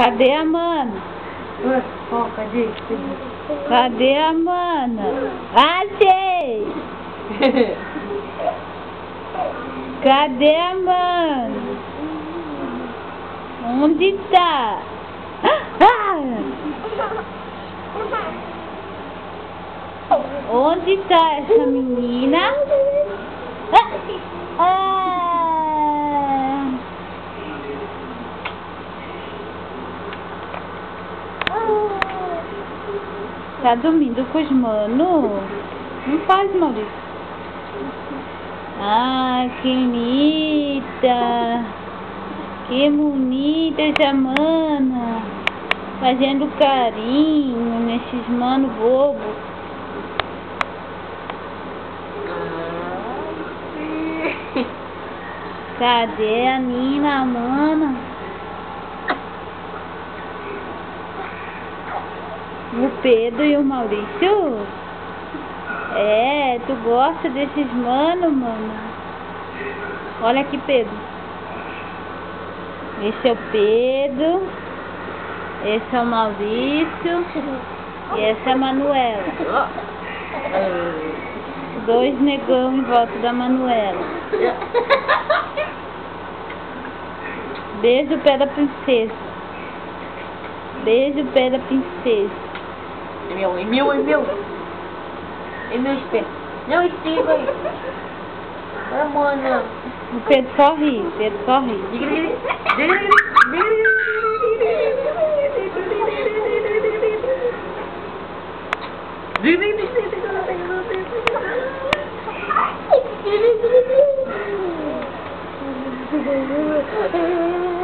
Cadê a mana? Ó, cadê? Cadê a mana? Achei! Cadê a mana? Onde tá? Onde tá essa menina? Tá dormindo com os manos? Não faz, Maurício. Ai, que bonita. Que bonita essa mana. Fazendo carinho nesses manos bobos. Cadê a Nina, mana? O Pedro e o Maurício? É, tu gosta desses manos, mano? Olha aqui, Pedro. Esse é o Pedro. Esse é o Maurício. E essa é a Manuela. Dois negão em volta da Manuela. Beijo o pé da princesa. Beijo o pé da princesa. É meu, é meu, é meu. É meu espelho. Não estiga aí. Ah, mana. O Pedro só ri, Pedro só ri.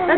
Ah,